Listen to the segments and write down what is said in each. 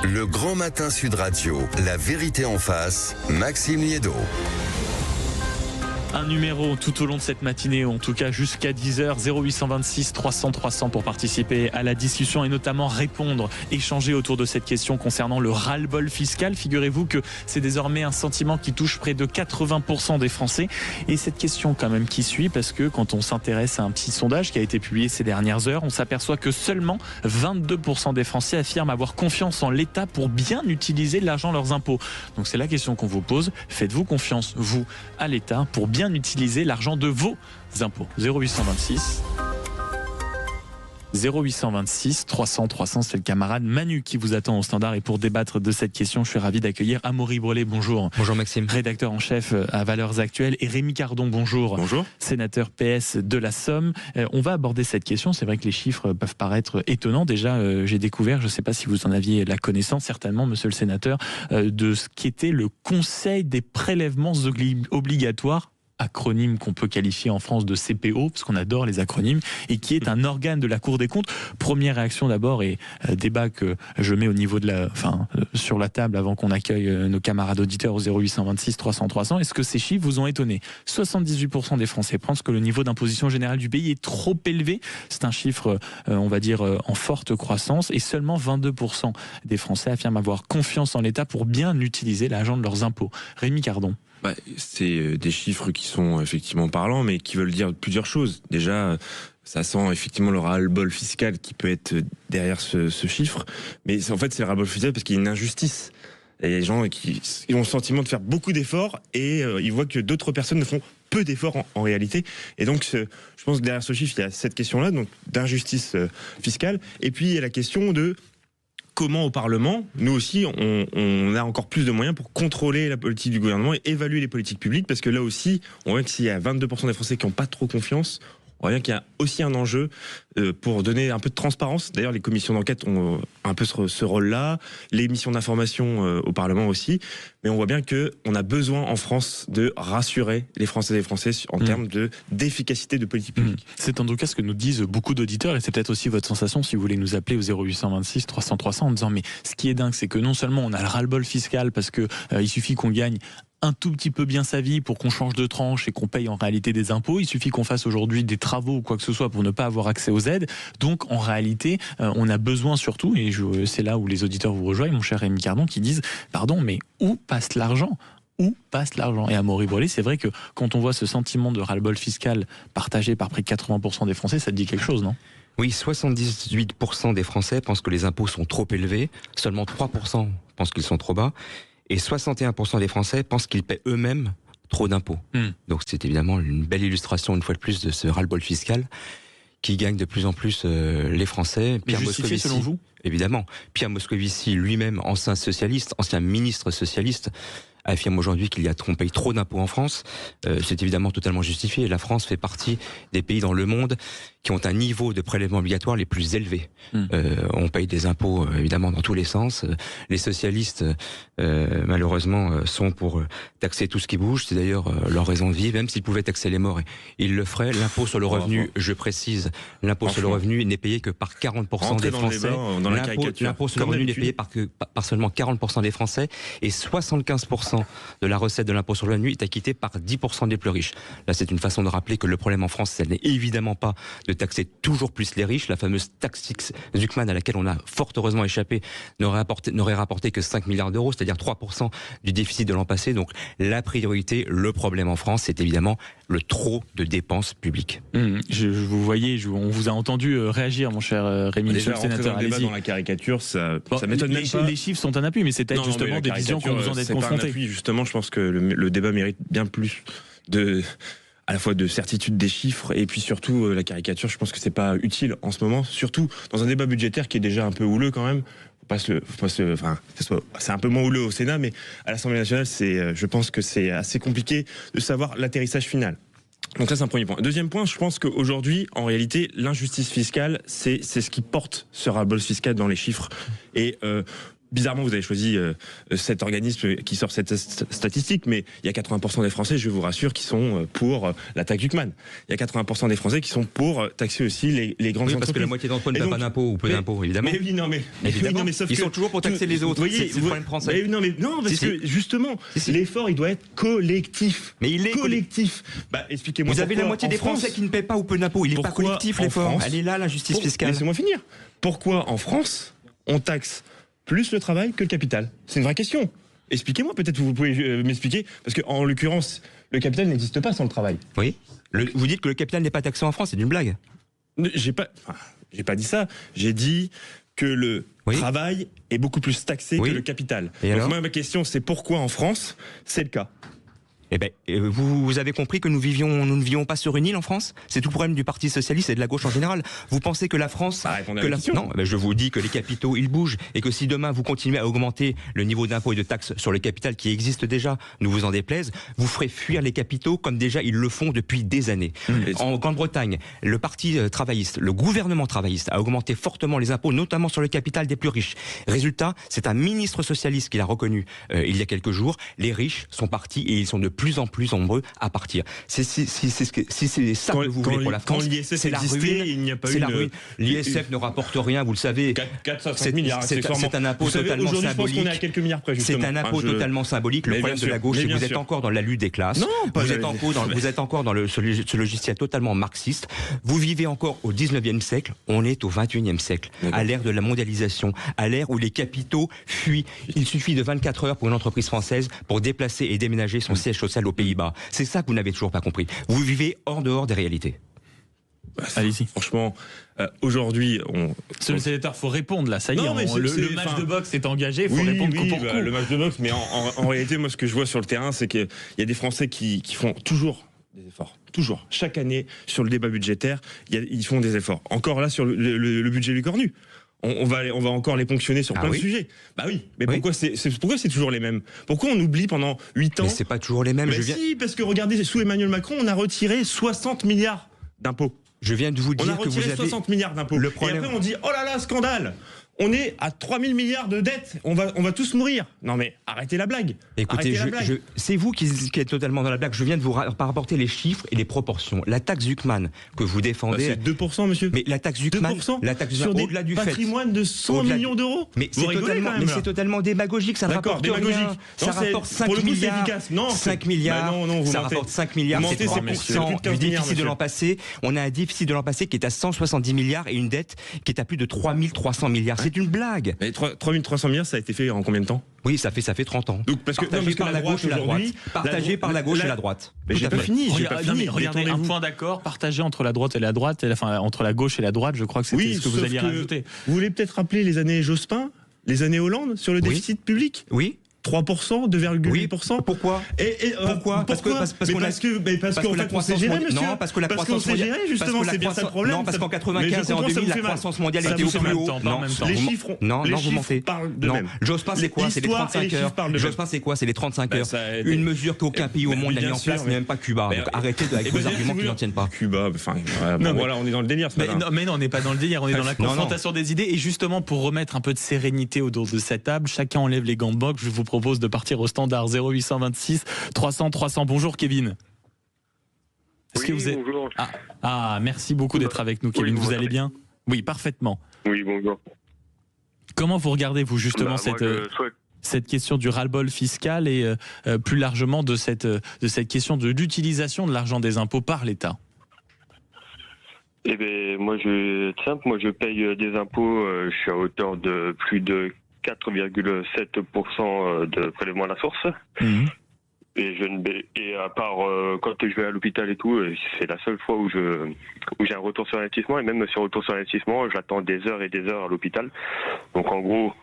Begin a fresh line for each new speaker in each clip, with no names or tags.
Le Grand Matin Sud Radio, la vérité en face, Maxime Liédot.
Un numéro tout au long de cette matinée, en tout cas jusqu'à 10h, 0826 300 300 pour participer à la discussion et notamment répondre, échanger autour de cette question concernant le ras-le-bol fiscal. Figurez-vous que c'est désormais un sentiment qui touche près de 80% des Français. Et cette question quand même qui suit, parce que quand on s'intéresse à un petit sondage qui a été publié ces dernières heures, on s'aperçoit que seulement 22% des Français affirment avoir confiance en l'État pour bien utiliser l'argent de leurs impôts. Donc c'est la question qu'on vous pose. Faites-vous confiance, vous, à l'État pour bien utiliser l'argent de vos impôts? 0826 300 300, c'est le camarade Manu qui vous attend au standard. Et pour débattre de cette question, je suis ravi d'accueillir Amaury Brelet, bonjour.
Bonjour Maxime.
Rédacteur en chef à Valeurs Actuelles, et Rémi Cardon, bonjour.
Bonjour.
Sénateur PS de la Somme. On va aborder cette question. C'est vrai que les chiffres peuvent paraître étonnants. Déjà, j'ai découvert, je ne sais pas si vous en aviez la connaissance, certainement, monsieur le sénateur, de ce qu'était le Conseil des prélèvements obligatoires, acronyme qu'on peut qualifier en France de CPO, parce qu'on adore les acronymes, et qui est un organe de la Cour des comptes. Première réaction d'abord, et débat que je mets au niveau de sur la table avant qu'on accueille nos camarades auditeurs au 0826 300 300. Est-ce que ces chiffres vous ont étonné? 78% des Français pensent que le niveau d'imposition générale du pays est trop élevé. C'est un chiffre, on va dire, en forte croissance, et seulement 22% des Français affirment avoir confiance en l'État pour bien utiliser l'argent de leurs impôts. Rémi Cardon.
C'est des chiffres qui sont effectivement parlants, mais qui veulent dire plusieurs choses. Déjà, ça sent effectivement le ras-le-bol fiscal qui peut être derrière ce chiffre. Mais en fait, c'est le ras-le-bol fiscal parce qu'il y a une injustice. Et il y a des gens qui ont le sentiment de faire beaucoup d'efforts et ils voient que d'autres personnes ne font peu d'efforts en réalité. Et donc, je pense que derrière ce chiffre, il y a cette question-là, donc d'injustice fiscale. Et puis, il y a la question de comment au Parlement, nous aussi, on a encore plus de moyens pour contrôler la politique du gouvernement et évaluer les politiques publiques, parce que là aussi, on voit que s'il y a 22% des Français qui n'ont pas trop confiance, on voit bien qu'il y a aussi un enjeu pour donner un peu de transparence. D'ailleurs, les commissions d'enquête ont un peu ce rôle-là, les missions d'information au Parlement aussi. Mais on voit bien qu'on a besoin en France de rassurer les Françaises et les Français en termes d'efficacité de politique publique.
C'est en tout cas ce que nous disent beaucoup d'auditeurs, et c'est peut-être aussi votre sensation si vous voulez nous appeler au 0826 300 300 en disant mais ce qui est dingue, c'est que non seulement on a le ras-le-bol fiscal parce que il suffit qu'on gagne un tout petit peu bien sa vie pour qu'on change de tranche et qu'on paye en réalité des impôts. Il suffit qu'on fasse aujourd'hui des travaux ou quoi que ce soit pour ne pas avoir accès aux aides. Donc en réalité, on a besoin surtout, et c'est là où les auditeurs vous rejoignent, mon cher Rémi Cardon, qui disent pardon, mais où passe l'argent ? Où passe l'argent? Et Amaury Brelet, c'est vrai que quand on voit ce sentiment de ras-le-bol fiscal partagé par près de 80% des Français, ça te dit quelque chose, non?
Oui, 78% des Français pensent que les impôts sont trop élevés, seulement 3% pensent qu'ils sont trop bas, et 61% des Français pensent qu'ils paient eux-mêmes trop d'impôts. Donc c'est évidemment une belle illustration, une fois de plus, de ce ras-le-bol fiscal qui gagne de plus en plus les Français.
Mais justifié selon vous?
Évidemment. Pierre Moscovici, lui-même, ancien socialiste, ancien ministre socialiste, affirme aujourd'hui qu'on paye trop d'impôts en France. C'est évidemment totalement justifié. La France fait partie des pays dans le monde qui ont un niveau de prélèvement obligatoire les plus élevés. On paye des impôts évidemment dans tous les sens. Les socialistes, malheureusement, sont pour taxer tout ce qui bouge. C'est d'ailleurs leur raison de vivre. Même s'ils pouvaient taxer les morts, ils le feraient. L'impôt sur le revenu, je précise, l'impôt sur le revenu n'est payé que par 40% des Français. L'impôt sur le revenu n'est payé par seulement 40% des Français, et 75% de la recette de l'impôt sur le revenu est acquittée par 10% des plus riches. Là, c'est une façon de rappeler que le problème en France, ce n'est évidemment pas de taxer toujours plus les riches. La fameuse taxe Zuckman, à laquelle on a fort heureusement échappé, n'aurait rapporté que 5 milliards d'euros, c'est-à-dire 3% du déficit de l'an passé. Donc la priorité, le problème en France, c'est évidemment le trop de dépenses publiques.
Vous voyez, on vous a entendu réagir, mon cher Rémi,
déjà,
le sénateur.
Dans le débat, dans la caricature, ça m'étonne même pas.
Les chiffres sont un appui, mais c'est peut-être justement des visions qu'on besoin d'être confrontés.
Justement, je pense que le débat mérite bien plus à la fois de certitude des chiffres, et puis surtout la caricature, je pense que c'est pas utile en ce moment, surtout dans un débat budgétaire qui est déjà un peu houleux quand même. C'est un peu moins houleux au Sénat, mais à l'Assemblée nationale, je pense que c'est assez compliqué de savoir l'atterrissage final. Donc ça, c'est un premier point. Deuxième point, je pense qu'aujourd'hui, en réalité, l'injustice fiscale, c'est ce qui porte ce ras-le-bol fiscal dans les chiffres. Et bizarrement, vous avez choisi cet organisme qui sort cette statistique, mais il y a 80% des Français, je vous rassure, qui sont pour la taxe Zuckman. Il y a 80% des Français qui sont pour taxer aussi les grandes entreprises.
Parce que la moitié d'entre eux ne paient pas d'impôts ou peu d'impôts, évidemment.
Mais oui, non, mais sauf
ils
que
sont toujours pour taxer les autres. C'est le problème français.
Non, parce que justement, l'effort, il doit être collectif.
Mais il est
collectif. Expliquez-moi.
Vous avez la moitié des Français qui ne paient pas ou peu d'impôts. Il n'est pas collectif, l'effort. Elle est là, la justice fiscale.
Laissez-moi finir. Pourquoi en France, on taxe plus le travail que le capital? C'est une vraie question. Expliquez-moi, peut-être vous pouvez m'expliquer, parce qu'en l'occurrence, le capital n'existe pas sans le travail.
Oui. Vous dites que le capital n'est pas taxé en France, c'est une blague.
J'ai pas dit ça. J'ai dit que le travail est beaucoup plus taxé que le capital.
Et
donc moi, ma question, c'est pourquoi en France, c'est le cas?
Eh ben, vous avez compris que nous ne vivions pas sur une île en France. C'est tout le problème du Parti socialiste et de la gauche en général. Vous pensez que la France, non, je vous dis que les capitaux ils bougent et que si demain vous continuez à augmenter le niveau d'impôt et de taxes sur le capital qui existe déjà, nous vous en déplaise, vous ferez fuir les capitaux comme déjà ils le font depuis des années. En Grande-Bretagne, le Parti travailliste, le gouvernement travailliste a augmenté fortement les impôts, notamment sur le capital des plus riches. Résultat, c'est un ministre socialiste qui l'a reconnu il y a quelques jours. Les riches sont partis et ils sont de plus en plus nombreux à partir. Si c'est ça que vous voulez pour la France, c'est la ruine.
Il n'y a pas
eu ruine. L'ISF ne rapporte rien, vous le savez.
400 milliards.
C'est un impôt totalement symbolique.
Je pense qu'on est à quelques milliards près, justement.
C'est un impôt totalement symbolique. Le problème de la gauche, c'est que vous êtes encore dans la lutte des classes. Vous êtes encore dans ce logiciel totalement marxiste. Vous vivez encore au 19e siècle. On est au 21e siècle. À l'ère de la mondialisation. À l'ère où les capitaux fuient. Il suffit de 24 heures pour une entreprise française pour déplacer et déménager son siège social aux Pays-Bas. C'est ça que vous n'avez toujours pas compris. Vous vivez hors dehors des réalités.
Allez-y.
Franchement, aujourd'hui,
Monsieur le sénateur, faut répondre là. Ça y est, le match de boxe est engagé. Il faut répondre coup pour coup.
Le match de boxe, mais en réalité, moi, ce que je vois sur le terrain, c'est qu'il y a des Français qui font toujours des efforts. Toujours. Chaque année, sur le débat budgétaire, ils font des efforts. Encore là, sur le budget du cornu. On va encore les ponctionner sur plein de sujets. Bah oui, mais pourquoi c'est toujours les mêmes? Pourquoi on oublie pendant 8 ans?
Mais c'est pas toujours les mêmes.
Si, parce que regardez, sous Emmanuel Macron, on a retiré 60 milliards d'impôts.
Je viens de vous dire que vous avez
60 milliards d'impôts. Et après on dit oh là là, scandale. On est à 3000 milliards de dettes, on va tous mourir. Non mais arrêtez la blague.
Écoutez, c'est vous qui êtes totalement dans la blague. Je viens de vous rapporter les chiffres et les proportions. La taxe Zuckman que vous défendez...
c'est 2%, monsieur.
Mais la taxe Zuckman,
sur des
au-delà du
patrimoine de 100 millions d'euros.
Mais c'est totalement démagogique, ça ne rapporte rien. Ça rapporte 5 milliards. 5 milliards, ça rapporte 5 milliards, c'est 3% du déficit de l'an passé. On a un déficit de l'an passé qui est à 170 milliards et une dette qui est à plus de 3300 milliards. C'est une blague.
Mais 3300 milliards, ça a été fait en combien de temps?
Oui, ça fait 30 ans.
Donc, partagé par la gauche et la droite.
Partagé par la gauche et la droite.
Mais j'ai pas fini.
Regardez, un point d'accord partagé entre la droite et la droite, enfin entre la gauche et la droite. Je crois que c'était ce que vous alliez rajouter.
Vous voulez peut-être rappeler les années Jospin, les années Hollande sur le déficit public?
Oui.
3%, 2,8%.
Pourquoi?
Pourquoi? Parce qu'en fait, on s'est géré, monsieur.
Non, parce que la croissance mondiale,
justement, c'est bien ça le problème.
Non, parce qu'en 95 et en 2000, la croissance mondiale était au plus haut.
Les chiffres,
vous mentez.
Parlent de même.
Jospin, c'est quoi? C'est les 35 heures. Jospin, c'est quoi? C'est les 35 heures. Une mesure qu'aucun pays au monde n'a mis en place, même pas Cuba. Donc arrêtez avec vos arguments qui n'en tiennent pas.
Cuba, enfin, voilà, on est dans le délire.
Mais non, on n'est pas dans le délire, on est dans la confrontation des idées. Et justement, pour remettre un peu de sérénité autour de cette table, chacun enlève les gants de boxe. Je vous propose de partir au standard 0826 300 300. Bonjour Kevin.
Bonjour.
Merci beaucoup d'être avec nous Kevin. Vous allez bien? Oui, parfaitement.
Oui, bonjour.
Comment vous regardez vous justement cette question du ras-le-bol fiscal et plus largement de cette question de l'utilisation de l'argent des impôts par l'État?
Eh bien, moi je paye des impôts, je suis à hauteur de plus de 4,7% de prélèvement à la source. Et à part quand je vais à l'hôpital et tout, c'est la seule fois où j'ai un retour sur investissement. Et même sur retour sur investissement, j'attends des heures et des heures à l'hôpital. Donc en gros,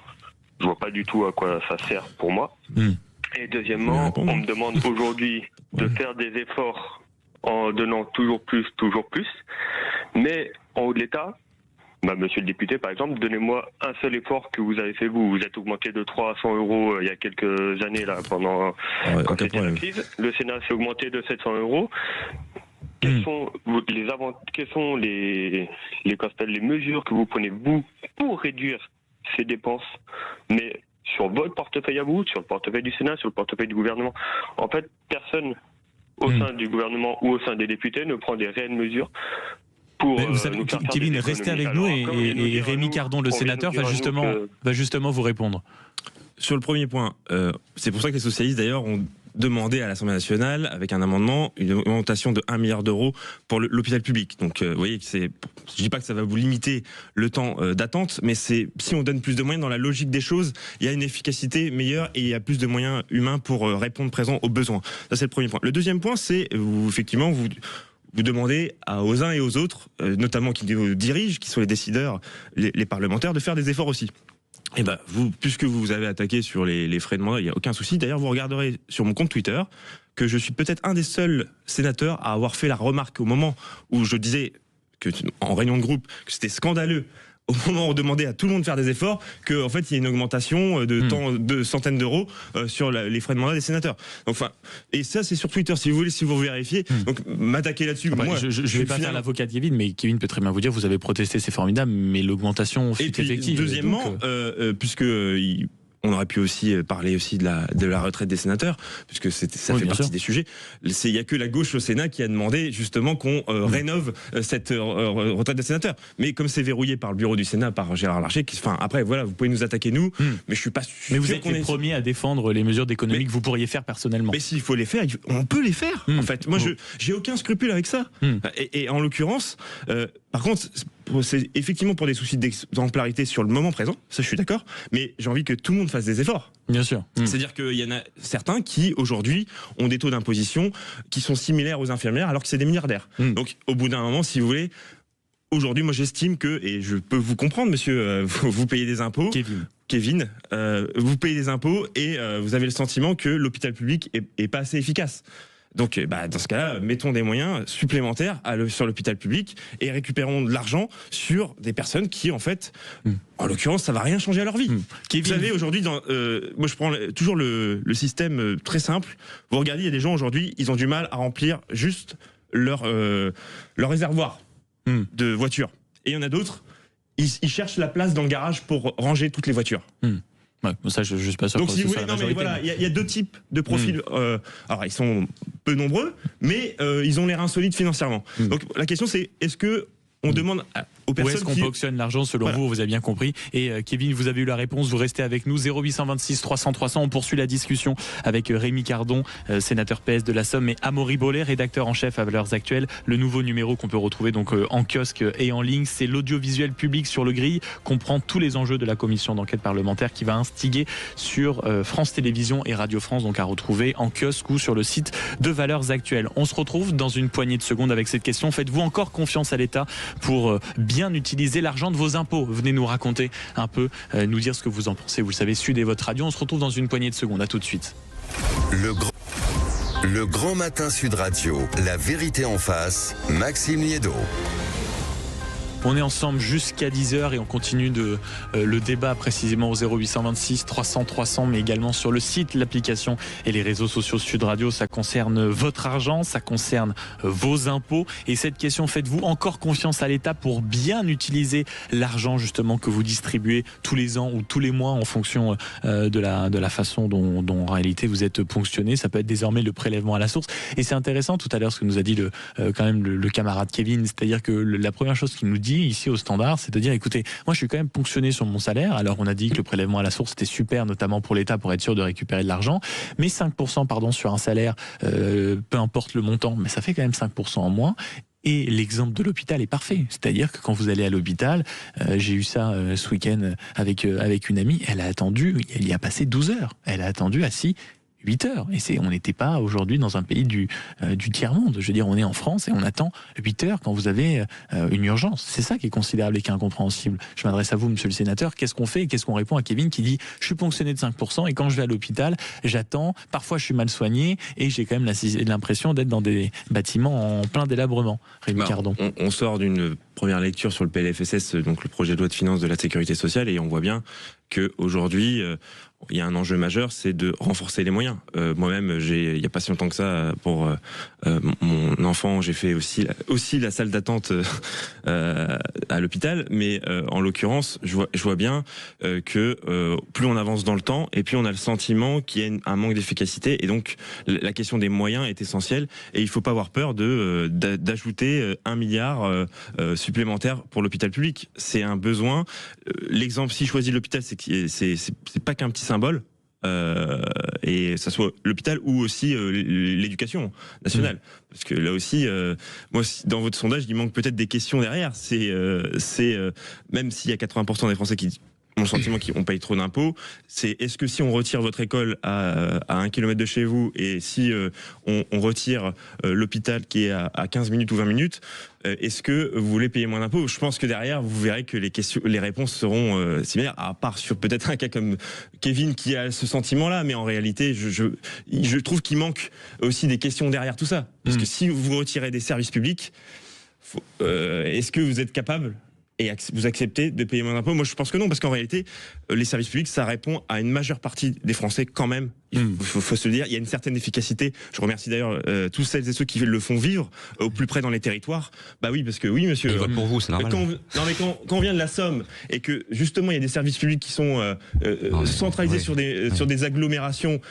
je vois pas du tout à quoi ça sert pour moi. Et deuxièmement, on me demande aujourd'hui de faire des efforts en donnant toujours plus. Mais en haut de l'État, monsieur le député, par exemple, donnez-moi un seul effort que vous avez fait vous. Vous êtes augmenté de 300 € il y a quelques années là, quand c'était la crise. Le Sénat s'est augmenté de 700 €. Quelles sont les mesures que vous prenez vous pour réduire ces dépenses? Mais sur votre portefeuille à vous, sur le portefeuille du Sénat, sur le portefeuille du gouvernement. En fait, personne au sein du gouvernement ou au sein des députés ne prend des réelles mesures pour
vous savez,
nous faire faire
Kevin,
des
restez
économies.
avec nous
Alors, comme il nous
et
dit à
Rémi
nous,
Cardon, le
on vient
sénateur,
nous dire à nous
va justement vous répondre.
Sur le premier point, c'est pour ça que les socialistes d'ailleurs ont demandé à l'Assemblée nationale, avec un amendement, une augmentation de 1 milliard d'euros pour l'hôpital public. Donc vous voyez, je dis pas que ça va vous limiter le temps d'attente, mais si on donne plus de moyens dans la logique des choses, il y a une efficacité meilleure et il y a plus de moyens humains pour répondre présent aux besoins. Ça c'est le premier point. Le deuxième point, c'est effectivement vous demandez aux uns et aux autres, notamment qui vous dirigent, qui sont les décideurs, les parlementaires, de faire des efforts aussi. Et ben puisque vous avez attaqué sur les frais de mandat, il n'y a aucun souci. D'ailleurs, vous regarderez sur mon compte Twitter que je suis peut-être un des seuls sénateurs à avoir fait la remarque au moment où je disais en réunion de groupe que c'était scandaleux. Au moment où on demandait à tout le monde de faire des efforts, qu'en fait il y a une augmentation de centaines d'euros sur les frais de mandat des sénateurs. Enfin, et ça c'est sur Twitter si vous voulez, si vous vérifiez. Donc m'attaquer là-dessus. Moi,
je vais pas faire l'avocat de Kevin, mais Kevin peut très bien vous dire, vous avez protesté, c'est formidable, mais l'augmentation fut effective.
Deuxièmement, puisque on aurait pu aussi parler aussi de la retraite des sénateurs, puisque ça fait partie des sujets. Il n'y a que la gauche au Sénat qui a demandé justement qu'on rénove cette retraite des sénateurs. Mais comme c'est verrouillé par le bureau du Sénat, par Gérard Larcher, après voilà, vous pouvez nous attaquer nous, mais je suis pas sûr.
Mais vous êtes les premiers à défendre les mesures d'économie que vous pourriez faire personnellement.
Mais s'il faut les faire, on peut les faire. En fait, moi, j'ai aucun scrupule avec ça. Et en l'occurrence, par contre, c'est effectivement pour des soucis d'exemplarité sur le moment présent, ça je suis d'accord, mais j'ai envie que tout le monde fasse des efforts.
Bien sûr.
C'est-à-dire qu'il y en a certains qui, aujourd'hui, ont des taux d'imposition qui sont similaires aux infirmières alors que c'est des milliardaires. Donc, au bout d'un moment, si vous voulez, aujourd'hui, moi j'estime que, et je peux vous comprendre, monsieur, vous payez des impôts. Kevin, vous payez des impôts et vous avez le sentiment que l'hôpital public est pas assez efficace. Donc, dans ce cas-là, mettons des moyens supplémentaires sur l'hôpital public et récupérons de l'argent sur des personnes qui, en fait, en l'occurrence, ça va rien changer à leur vie. Vous savez, aujourd'hui, moi je prends toujours le système très simple. Vous regardez, il y a des gens aujourd'hui, ils ont du mal à remplir juste leur réservoir de voitures. Et il y en a d'autres, ils cherchent la place dans le garage pour ranger toutes les voitures.
Ouais, ça, je suis pas sûr.
Donc, si vous voulez, mais voilà, il y a deux types de profils. Alors, ils sont peu nombreux, mais ils ont l'air insolites financièrement. Donc, la question, c'est est-ce que on demande aux personnes
où est-ce qu'on ponctionne l'argent selon vous avez bien compris. Et Kevin, vous avez eu la réponse, vous restez avec nous. 0826 300 300, on poursuit la discussion avec Rémi Cardon, sénateur PS de la Somme, et Amaury Bollet, rédacteur en chef à Valeurs Actuelles. Le nouveau numéro qu'on peut retrouver donc en kiosque et en ligne, c'est l'audiovisuel public sur le Grille, comprend tous les enjeux de la commission d'enquête parlementaire qui va instiguer sur France Télévisions et Radio France, donc à retrouver en kiosque ou sur le site de Valeurs Actuelles. On se retrouve dans une poignée de secondes avec cette question. Faites-vous encore confiance à l'État pour bien utiliser l'argent de vos impôts? Venez nous raconter un peu, nous dire ce que vous en pensez. Vous le savez, Sud est votre radio. On se retrouve dans une poignée de secondes. À tout de suite.
Le grand matin Sud Radio, la vérité en face, Maxime Liédot.
On est ensemble jusqu'à 10h et on continue le débat précisément au 0826 300 300, mais également sur le site, l'application et les réseaux sociaux Sud Radio. Ça concerne votre argent, ça concerne vos impôts. Et cette question, faites-vous encore confiance à l'État pour bien utiliser l'argent justement que vous distribuez tous les ans ou tous les mois en fonction de la façon dont en réalité vous êtes ponctionné? Ça peut être désormais le prélèvement à la source. Et c'est intéressant tout à l'heure ce que nous a dit quand même le camarade Kevin, c'est-à-dire que la première chose qu'il nous dit ici au standard, c'est de dire écoutez, moi je suis quand même ponctionné sur mon salaire. Alors on a dit que le prélèvement à la source était super, notamment pour l'État, pour être sûr de récupérer de l'argent, mais 5% sur un salaire, peu importe le montant, mais ça fait quand même 5% en moins. Et l'exemple de l'hôpital est parfait. C'est-à-dire que quand vous allez à l'hôpital, j'ai eu ça ce week-end avec une amie, elle a attendu, elle y a passé 12 heures. Elle a attendu assis 8 heures. Et on n'était pas aujourd'hui dans un pays du tiers-monde. Je veux dire, on est en France et on attend 8 heures quand vous avez une urgence. C'est ça qui est considérable et qui est incompréhensible. Je m'adresse à vous, monsieur le sénateur. Qu'est-ce qu'on fait et qu'est-ce qu'on répond à Kevin qui dit « Je suis ponctionné de 5% et quand je vais à l'hôpital, j'attends. Parfois, je suis mal soigné et j'ai quand même l'impression d'être dans des bâtiments en plein délabrement. » Rémi Cardon.
On sort d'une première lecture sur le PLFSS, donc le projet de loi de finances de la sécurité sociale, et on voit bien qu'aujourd'hui, il y a un enjeu majeur, c'est de renforcer les moyens. Moi-même, il n'y a pas si longtemps que ça, pour mon enfant, j'ai fait aussi la salle d'attente à l'hôpital, mais en l'occurrence, je vois bien que plus on avance dans le temps, et puis on a le sentiment qu'il y a un manque d'efficacité, et donc la question des moyens est essentielle, et il ne faut pas avoir peur d'ajouter 1 milliard supplémentaire pour l'hôpital public. C'est un besoin. L'exemple, si je choisis l'hôpital, c'est pas qu'un petit symbole. Et ça soit l'hôpital ou aussi l'éducation nationale, parce que là aussi, moi, dans votre sondage, il manque peut-être des questions derrière. Même s'il y a 80% des Français qui ont le sentiment qu'on paye trop d'impôts, c'est est-ce que si on retire votre école à 1 kilomètre de chez vous, et si on retire l'hôpital qui est à 15 minutes ou 20 minutes, est-ce que vous voulez payer moins d'impôts? Je pense que derrière, vous verrez que les réponses seront similaires, à part sur peut-être un cas comme Kevin qui a ce sentiment-là, mais en réalité, je trouve qu'il manque aussi des questions derrière tout ça. Parce que si vous retirez des services publics, est-ce que vous êtes capable et vous acceptez de payer moins d'impôts? Moi, je pense que non, parce qu'en réalité, les services publics, ça répond à une majeure partie des Français quand même. Il faut se le dire, il y a une certaine efficacité. Je remercie d'ailleurs tous celles et ceux qui le font vivre au plus près dans les territoires. Bah oui, parce que oui, monsieur.
Ils votent pour vous, c'est normal.
Quand on vient de la Somme et que justement il y a des services publics qui sont centralisés sur des agglomérations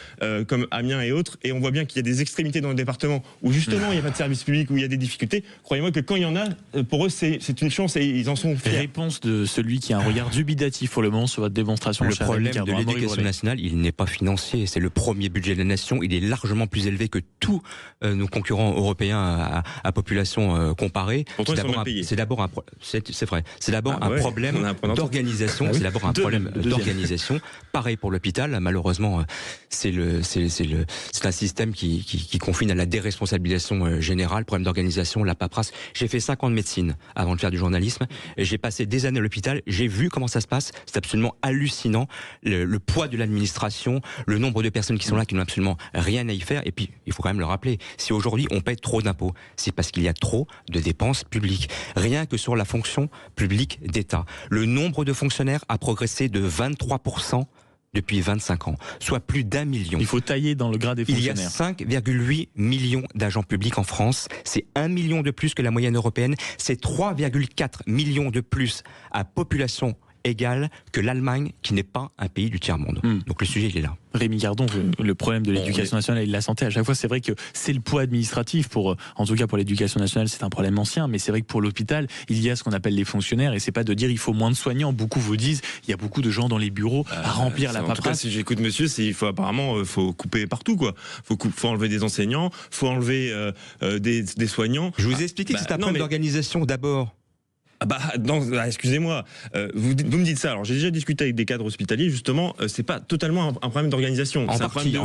comme Amiens et autres, et on voit bien qu'il y a des extrémités dans le département où justement il n'y a pas de service public, où il y a des difficultés. Croyez-moi que quand il y en a, pour eux c'est une chance et ils en sont fiers.
Réponse de celui qui a un regard dubitatif pour le moment sur votre démonstration.
Le problème de l'éducation nationale, il n'est pas financier. C'est le premier budget de la nation. Il est largement plus élevé que tous nos concurrents européens à population comparée. C'est d'abord un problème d'organisation. C'est d'abord un problème d'organisation. Pareil pour l'hôpital. Malheureusement, c'est un système qui confine à la déresponsabilisation générale. Problème d'organisation, la paperasse. J'ai fait 5 ans de médecine avant de faire du journalisme. J'ai passé des années à l'hôpital. J'ai vu comment ça se passe. C'est absolument hallucinant. Le poids de l'administration, le nombre de personnes qui sont là, qui n'ont absolument rien à y faire. Et puis, il faut quand même le rappeler, si aujourd'hui on paye trop d'impôts, c'est parce qu'il y a trop de dépenses publiques. Rien que sur la fonction publique d'État. Le nombre de fonctionnaires a progressé de 23% depuis 25 ans, soit plus d'1 million.
Il faut tailler dans le gras des fonctionnaires.
Il y a 5,8 millions d'agents publics en France. C'est 1 million de plus que la moyenne européenne. C'est 3,4 millions de plus à population égale que l'Allemagne, qui n'est pas un pays du tiers-monde. Donc le sujet, il est là.
Rémi Gardon, le problème de l'éducation nationale et de la santé, à chaque fois, c'est vrai que c'est le poids administratif. En tout cas, pour l'éducation nationale, c'est un problème ancien, mais c'est vrai que pour l'hôpital, il y a ce qu'on appelle les fonctionnaires, et c'est pas de dire il faut moins de soignants. Beaucoup vous disent, il y a beaucoup de gens dans les bureaux à remplir la paperasse.
En tout cas, si j'écoute monsieur, faut couper partout, quoi. Faut enlever des enseignants, faut enlever des soignants.
Je vous ai expliqué que c'est un problème d'organisation d'abord.
Excusez-moi, vous me dites ça. Alors j'ai déjà discuté avec des cadres hospitaliers, justement, c'est pas totalement un problème d'organisation.
En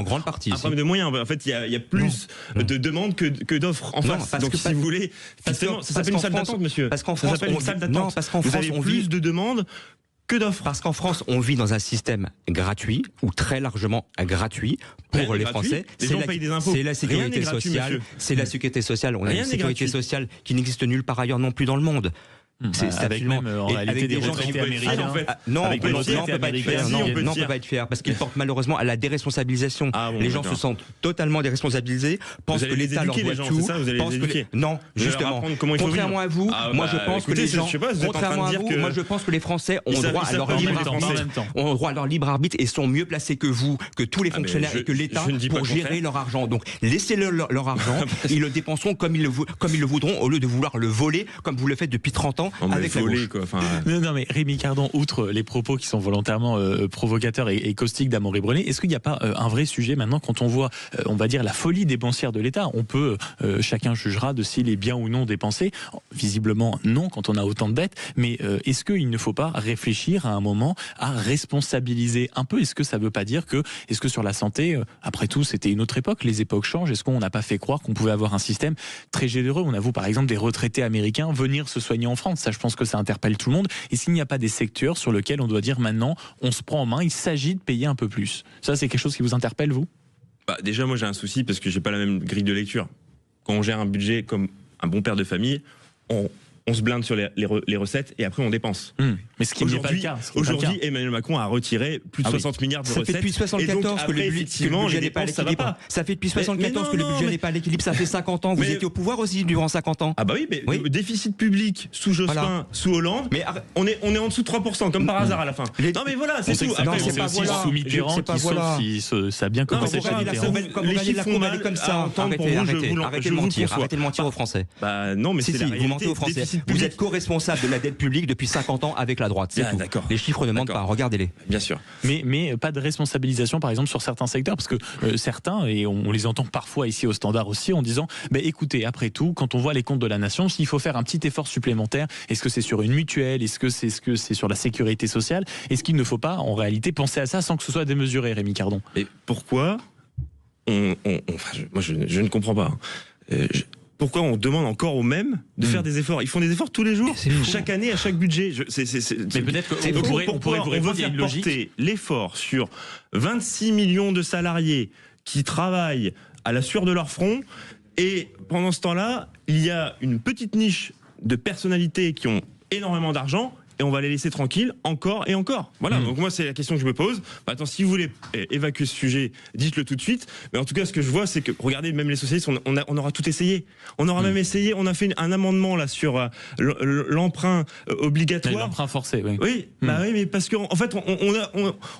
grande partie.
Un problème de moyens. En fait, il y a plus de demandes que d'offres en face. Donc si vous voulez, ça s'appelle une salle d'attente, monsieur.
Parce qu'en France,
vous avez plus de demandes que d'offres.
Parce qu'en France, on vit dans un système gratuit, ou très largement gratuit, pour les Français. C'est la sécurité sociale. C'est la sécurité sociale. On a une sécurité sociale qui n'existe nulle part ailleurs non plus dans le monde.
C'est avec même en réalité des retraités américains.
Non, on peut pas être fier parce qu'ils portent malheureusement à la déresponsabilisation. Les gens se sentent totalement déresponsabilisés, pensent que l'État leur doit tout. Non, justement. Contrairement à vous, moi je pense que les gens, contrairement à vous, moi je pense que les Français ont droit à leur libre arbitre et sont mieux placés que vous, que tous les fonctionnaires et que l'État pour gérer leur argent. Donc laissez-leur leur argent, ils le dépenseront comme ils le voudront au lieu de vouloir le voler comme vous le faites depuis 30 ans. Avec volé,
quoi. Non, mais Rémi Cardon, outre les propos qui sont volontairement provocateurs et caustiques d'Amaury Brenet, est-ce qu'il n'y a pas un vrai sujet maintenant quand on voit, on va dire, la folie dépensière de l'État? On peut, chacun jugera de s'il est bien ou non dépensé. Visiblement non, quand on a autant de dettes. Mais est-ce qu'il ne faut pas réfléchir à un moment à responsabiliser un peu? Est-ce que ça ne veut pas dire est-ce que sur la santé, après tout, c'était une autre époque, les époques changent. Est-ce qu'on n'a pas fait croire qu'on pouvait avoir un système très généreux? On a vu par exemple des retraités américains venir se soigner en France. Ça, je pense que ça interpelle tout le monde. Et s'il n'y a pas des secteurs sur lesquels on doit dire maintenant, on se prend en main, il s'agit de payer un peu plus. Ça, c'est quelque chose qui vous interpelle, vous?
Déjà, moi, j'ai un souci parce que j'ai pas la même grille de lecture. Quand on gère un budget comme un bon père de famille, on on se blinde sur les recettes et après on dépense.
Mais ce qui n'est pas le cas.
Aujourd'hui, Emmanuel Macron a retiré plus de 60 milliards de recettes.
Ça fait depuis 74 que le budget n'est pas à l'équilibre. Ça fait depuis 74 que le budget n'est pas à l'équilibre. Ça fait 50 ans. Vous étiez au pouvoir aussi durant 50 ans.
Ah bah oui, mais le déficit public sous Jospin, sous Hollande, mais on est en dessous de 3%, comme par hasard à la fin. Non mais voilà, c'est tout.
Après, c'est aussi sous Mitterrand qui sauf si ça a bien commencé chez Mitterrand.
Les chiffres font mal
comme ça. Arrêtez de mentir aux Français.
Bah non, mais c'est la réalité.
Vous mentez aux Français. Vous êtes co-responsable de la dette publique depuis 50 ans avec la droite. C'est tout. Les chiffres ne mentent pas. Regardez-les.
Bien sûr.
Mais pas de responsabilisation, par exemple, sur certains secteurs, parce que certains, et on les entend parfois ici au Standard aussi, en disant écoutez, après tout, quand on voit les comptes de la nation, s'il faut faire un petit effort supplémentaire, est-ce que c'est sur une mutuelle, est-ce que c'est sur la sécurité sociale, est-ce qu'il ne faut pas en réalité penser à ça sans que ce soit démesuré, Rémi Cardon?
Et pourquoi moi je ne comprends pas. Pourquoi on demande encore aux mêmes de faire des efforts? Ils font des efforts tous les jours, chaque année, à chaque budget.
Mais peut-être qu'on pourrait vous répondre, il y a une logique.
Porter l'effort sur 26 millions de salariés qui travaillent à la sueur de leur front, et pendant ce temps-là, il y a une petite niche de personnalités qui ont énormément d'argent, et on va les laisser tranquilles encore et encore. Voilà, donc moi c'est la question que je me pose. Attends, si vous voulez évacuer ce sujet, dites-le tout de suite. Mais en tout cas, ce que je vois, c'est que, regardez, même les socialistes, on aura tout essayé. On aura même essayé, on a fait un amendement là sur l'emprunt obligatoire.
L'emprunt forcé, oui.
Oui, bah oui, mais parce qu'en fait,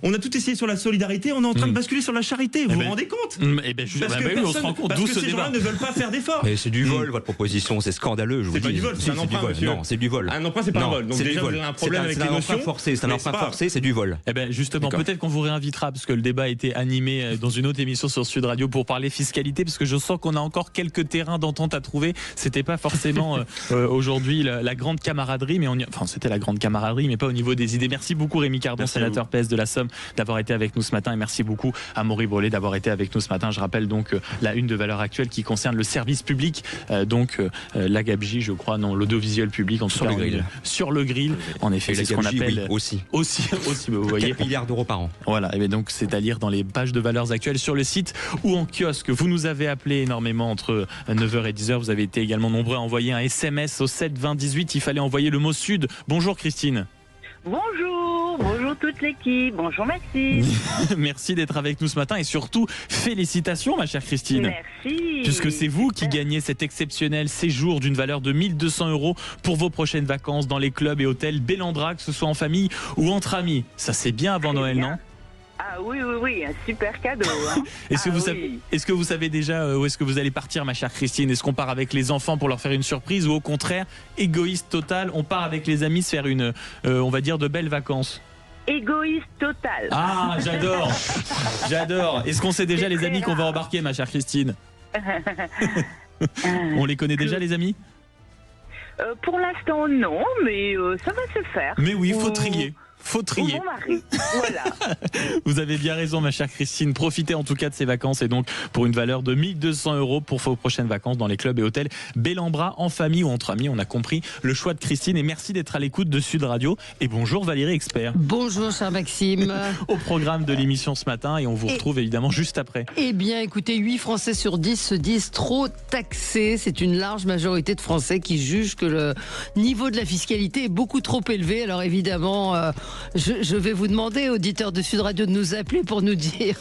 on a tout essayé sur la solidarité, on est en train de basculer sur la charité. Vous vous rendez compte?
Parce que on se rend compte d'où ce
ces gens-là ne veulent pas faire d'efforts.
Mais c'est du vol, votre proposition, c'est scandaleux.
C'est pas du vol, c'est un emprunt, monsieur.
Non, c'est du vol.
Un emprunt, c'est pas un vol. Donc déjà, un problème avec les notions.
C'est un emprunt forcé, c'est du vol.
Justement, peut-être qu'on vous réinvitera, parce que le débat a été animé dans une autre émission sur Sud Radio pour parler fiscalité, parce que je sens qu'on a encore quelques terrains d'entente à trouver. C'était pas forcément aujourd'hui la grande camaraderie, mais c'était la grande camaraderie, mais pas au niveau des idées. Merci beaucoup Rémi Cardon, sénateur PS de la Somme, d'avoir été avec nous ce matin, et merci beaucoup à Maury Brelet d'avoir été avec nous ce matin. Je rappelle donc la une de Valeurs Actuelles qui concerne le service public, la gabegie, je crois, non, l'audiovisuel public, en tout cas sur le grill. En effet, c'est ce qu'on appelle
aussi,
vous voyez,
4 milliards d'euros par an.
Voilà, et donc c'est à lire dans les pages de Valeurs Actuelles sur le site ou en kiosque. Vous nous avez appelé énormément entre 9h et 10h. Vous avez été également nombreux à envoyer un SMS au 7 20 18. Il fallait envoyer le mot Sud. Bonjour Christine.
Bonjour toute l'équipe, bonjour Maxime.
Merci d'être avec nous ce matin et surtout félicitations ma chère Christine.
Merci.
Puisque c'est vous qui gagnez cet exceptionnel séjour d'une valeur de 1 200 € pour vos prochaines vacances dans les clubs et hôtels Bellandra, que ce soit en famille ou entre amis. Ça c'est bien avant Noël, non?
Ah oui, un super cadeau. Hein.
Est-ce que vous savez déjà où est-ce que vous allez partir, ma chère Christine? Est-ce qu'on part avec les enfants pour leur faire une surprise, ou au contraire, égoïste total, on part avec les amis se faire une, on va dire, de belles vacances?
Égoïste total.
Ah, j'adore. Est-ce qu'on sait déjà les amis qu'on va embarquer, ma chère Christine? On les connaît déjà, les amis?
Pour l'instant, non, mais ça va se faire.
Mais oui, faut trier. Faut trier.
Mon mari. Voilà.
Vous avez bien raison, ma chère Christine. Profitez en tout cas de ces vacances, et donc pour une valeur de 1 200 € pour vos prochaines vacances dans les clubs et hôtels Bellandra, en famille ou entre amis. On a compris le choix de Christine, et merci d'être à l'écoute de Sud Radio. Et bonjour Valérie Expert.
Bonjour cher Maxime.
Au programme de l'émission ce matin, et on vous retrouve évidemment juste après.
Eh bien écoutez, 8 Français sur 10 se disent trop taxés. C'est une large majorité de Français qui jugent que le niveau de la fiscalité est beaucoup trop élevé. Alors évidemment, je vais vous demander, auditeurs de Sud Radio, de nous appeler pour nous dire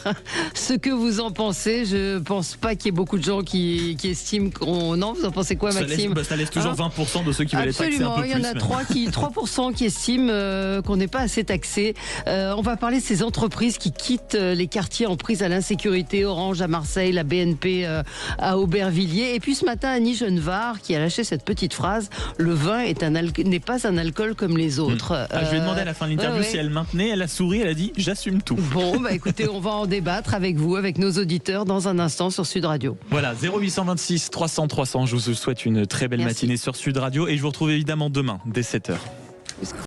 ce que vous en pensez. Je pense pas qu'il y ait beaucoup de gens qui estiment qu'on... Non, vous en pensez quoi, Maxime?
Ça laisse toujours 20% de ceux qui veulent être taxés un peu plus.
Il y en a 3% qui estiment qu'on n'est pas assez taxé. On va parler de ces entreprises qui quittent les quartiers en prise à l'insécurité. Orange à Marseille, la BNP à Aubervilliers. Et puis ce matin, Annie Genevard qui a lâché cette petite phrase: le vin n'est pas un alcool comme les autres.
Je lui ai demandé à la fin de l'interview si elle maintenait, elle a souri, elle a dit j'assume tout.
Bon, écoutez, on va en débattre avec vous, avec nos auditeurs dans un instant sur Sud Radio.
Voilà, 0826 300 300. Je vous souhaite une très belle matinée sur Sud Radio, et je vous retrouve évidemment demain dès 7h.